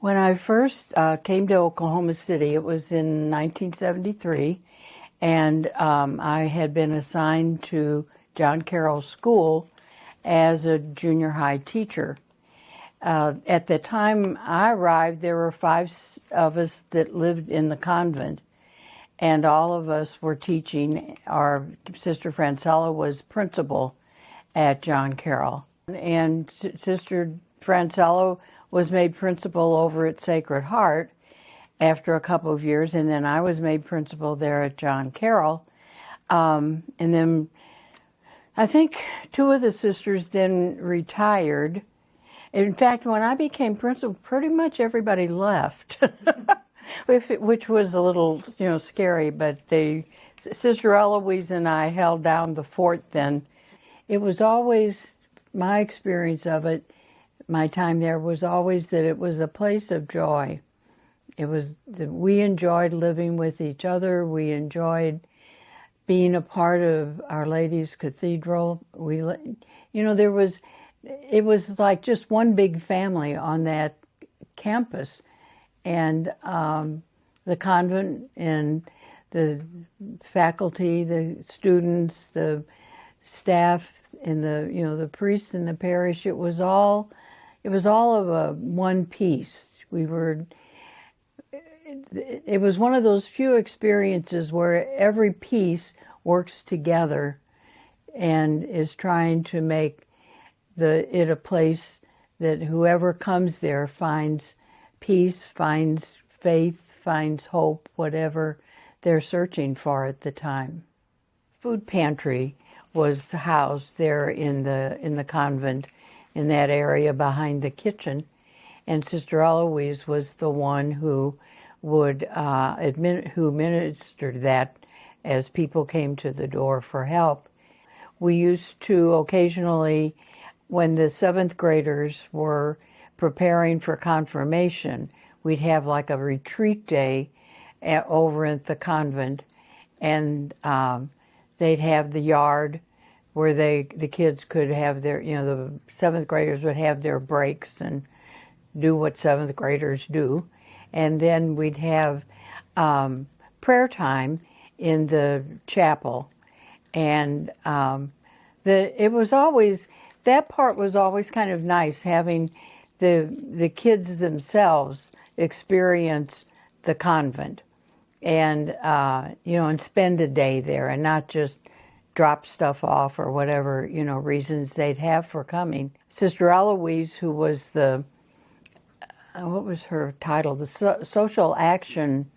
When I first came to Oklahoma City, it was in 1973, and I had been assigned to John Carroll School as a junior high teacher. At the time I arrived, there were five of us that lived in the convent, and all of us were teaching. Our Sister Francella was principal at John Carroll, and Sister Francella was made principal over at Sacred Heart after a couple of years, and then I was made principal there at John Carroll. And then I think two of the sisters then retired. In fact, when I became principal, pretty much everybody left, which was a little, scary, but Sister Eloise and I held down the fort then. It was always, my experience of it, my time there was always that it was a place of joy. It was that we enjoyed living with each other. We enjoyed being a part of Our Lady's Cathedral. It was like just one big family on that campus, and the convent and the faculty, the students, the staff, and the priests in the parish. It was all of a one piece. It was one of those few experiences where every piece works together and is trying to make it a place that whoever comes there finds peace, finds faith, finds hope, whatever they're searching for at the time. Food pantry was housed there in the convent, in that area behind the kitchen, and Sister Eloise was the one who would who administered that as people came to the door for help. We used to occasionally, when the seventh graders were preparing for confirmation, we'd have like a retreat day over at the convent, and they'd have the yard where the kids could have their, the seventh graders would have their breaks and do what seventh graders do. And then we'd have prayer time in the chapel. And that part was always kind of nice, having the kids themselves experience the convent and, and spend a day there and not just drop stuff off or whatever, reasons they'd have for coming. Sister Eloise, who was what was her title? The Social Action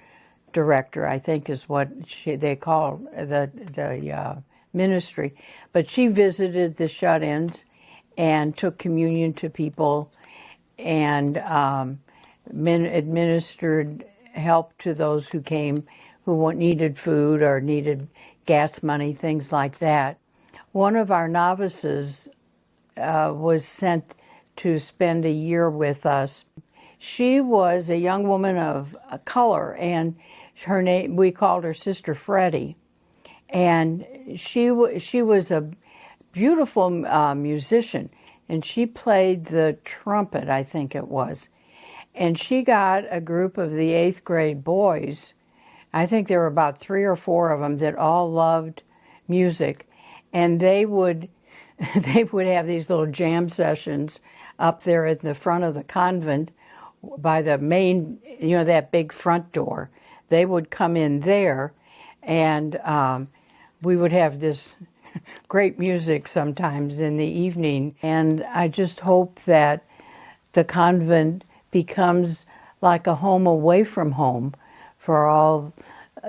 Director, I think is what they call the ministry. But she visited the shut-ins and took communion to people and administered help to those who came who needed food or needed gas money, things like that. One of our novices was sent to spend a year with us. She was a young woman of color, and her name, we called her Sister Freddie. And she was a beautiful musician, and she played the trumpet, I think it was. And she got a group of the 8th grade boys. I think there were about 3 or 4 of them that all loved music, and they would have these little jam sessions up there at the front of the convent by the main, that big front door. They would come in there, and we would have this great music sometimes in the evening. And I just hope that the convent becomes like a home away from home for all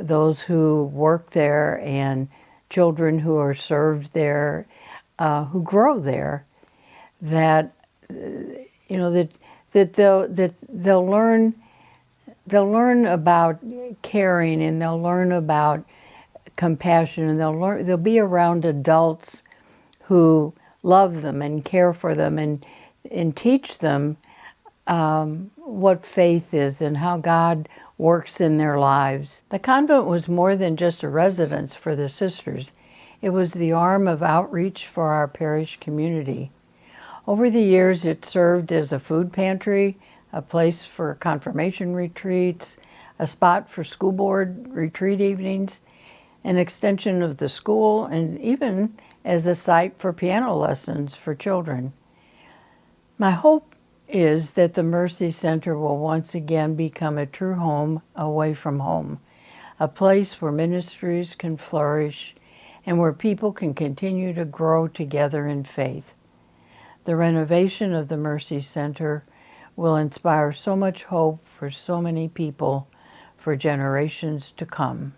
those who work there and children who are served there, who grow there, that they'll learn about caring, and they'll learn about compassion, and they'll be around adults who love them and care for them and teach them what faith is and how God works in their lives. The convent was more than just a residence for the sisters. It was the arm of outreach for our parish community. Over the years, it served as a food pantry, a place for confirmation retreats, a spot for school board retreat evenings, an extension of the school, and even as a site for piano lessons for children. My hope is that the Mercy Center will once again become a true home away from home, a place where ministries can flourish and where people can continue to grow together in faith. The renovation of the Mercy Center will inspire so much hope for so many people for generations to come.